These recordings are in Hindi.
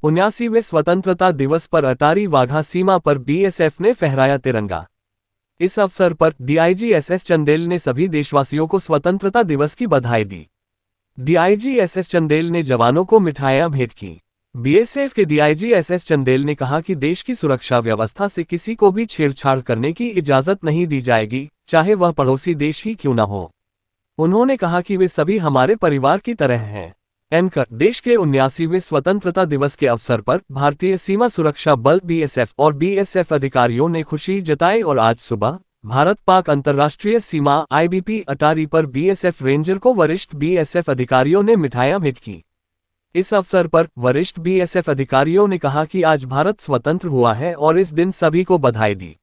79वें स्वतंत्रता दिवस पर अटारी वाघा सीमा पर बीएसएफ ने फहराया तिरंगा। इस अवसर पर डीआईजी एसएस चंदेल ने सभी देशवासियों को स्वतंत्रता दिवस की बधाई दी। डीआईजी एसएस चंदेल ने जवानों को मिठाइयां भेंट की। बीएसएफ के डीआईजी एसएस चंदेल ने कहा कि देश की सुरक्षा व्यवस्था से किसी को भी छेड़छाड़ करने की इजाजत नहीं दी जाएगी, चाहे वह पड़ोसी देश ही क्यों न हो। उन्होंने कहा कि वे सभी हमारे परिवार की तरह हैं। एंकर देश के 79वें स्वतंत्रता दिवस के अवसर पर भारतीय सीमा सुरक्षा बल बीएसएफ और बीएसएफ अधिकारियों ने खुशी जताई और आज सुबह भारत पाक अंतर्राष्ट्रीय सीमा आईबीपी अटारी पर बीएसएफ रेंजर को वरिष्ठ बीएसएफ अधिकारियों ने मिठाइयां भेंट की। इस अवसर पर वरिष्ठ बीएसएफ अधिकारियों ने कहा कि आज भारत स्वतंत्र हुआ है और इस दिन सभी को बधाई दी।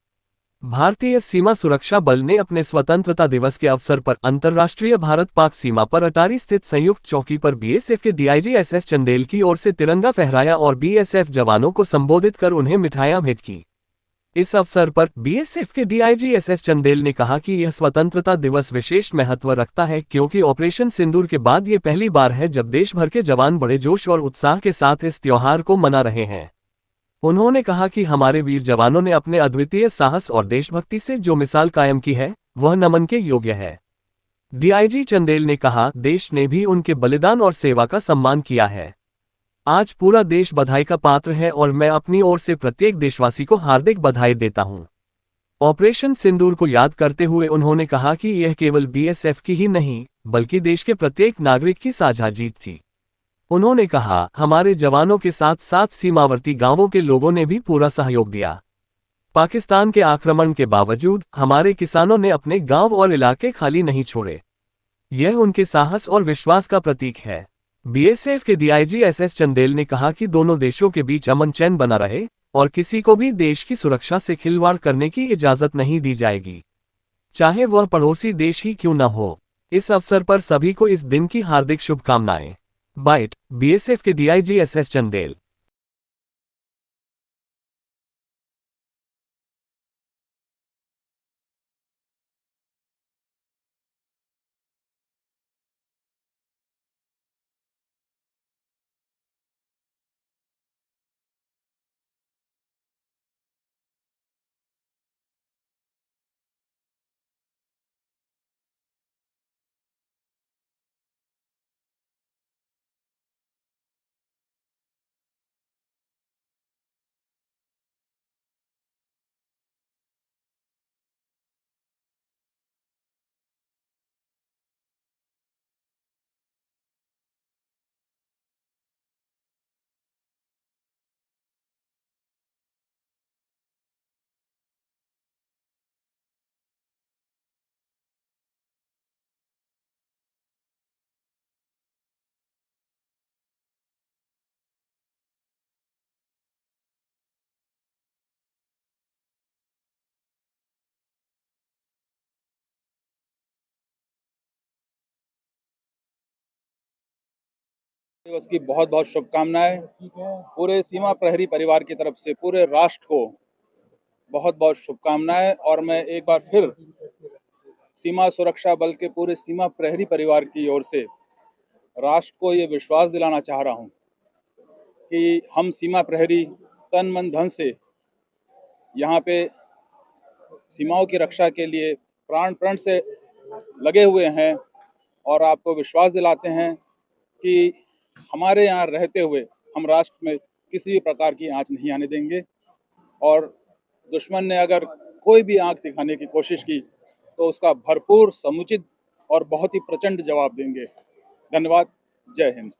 भारतीय सीमा सुरक्षा बल ने अपने स्वतंत्रता दिवस के अवसर पर अंतर्राष्ट्रीय भारत पाक सीमा पर अटारी स्थित संयुक्त चौकी पर बीएसएफ के डीआईजी एसएस चंदेल की ओर से तिरंगा फहराया और बीएसएफ जवानों को संबोधित कर उन्हें मिठाइयां भेंट की। इस अवसर पर बीएसएफ के डीआईजी एसएस चंदेल ने कहा कि यह स्वतंत्रता दिवस विशेष महत्व रखता है क्योंकि ऑपरेशन सिंदूर के बाद ये पहली बार है जब देश भर के जवान बड़े जोश और उत्साह के साथ इस त्योहार को मना रहे हैं। उन्होंने कहा कि हमारे वीर जवानों ने अपने अद्वितीय साहस और देशभक्ति से जो मिसाल कायम की है वह नमन के योग्य है। डीआईजी चंदेल ने कहा, देश ने भी उनके बलिदान और सेवा का सम्मान किया है। आज पूरा देश बधाई का पात्र है और मैं अपनी ओर से प्रत्येक देशवासी को हार्दिक बधाई देता हूं। ऑपरेशन सिंदूर को याद करते हुए उन्होंने कहा कि यह केवल बीएसएफ की ही नहीं बल्कि देश के प्रत्येक नागरिक की साझा जीत थी। उन्होंने कहा, हमारे जवानों के साथ साथ सीमावर्ती गांवों के लोगों ने भी पूरा सहयोग दिया। पाकिस्तान के आक्रमण के बावजूद हमारे किसानों ने अपने गांव और इलाके खाली नहीं छोड़े। यह उनके साहस और विश्वास का प्रतीक है। बीएसएफ के डीआईजी एसएस चंदेल ने कहा कि दोनों देशों के बीच अमन चैन बना रहे और किसी को भी देश की सुरक्षा से खिलवाड़ करने की इजाजत नहीं दी जाएगी, चाहे वह पड़ोसी देश ही क्यों न हो। इस अवसर पर सभी को इस दिन की हार्दिक शुभकामनाएं। बाइट बीएसएफ के डीआईजी एसएस चंदेल। दिवस की बहुत बहुत शुभकामनाएं। पूरे सीमा प्रहरी परिवार की तरफ से पूरे राष्ट्र को बहुत बहुत शुभकामनाएं। और मैं एक बार फिर सीमा सुरक्षा बल के पूरे सीमा प्रहरी परिवार की ओर से राष्ट्र को ये विश्वास दिलाना चाह रहा हूं कि हम सीमा प्रहरी तन मन धन से यहाँ पे सीमाओं की रक्षा के लिए प्राण प्रण से लगे हुए हैं और आपको विश्वास दिलाते हैं कि हमारे यहाँ रहते हुए हम राष्ट्र में किसी भी प्रकार की आंच नहीं आने देंगे और दुश्मन ने अगर कोई भी आंख दिखाने की कोशिश की तो उसका भरपूर, समुचित और बहुत ही प्रचंड जवाब देंगे। धन्यवाद। जय हिंद।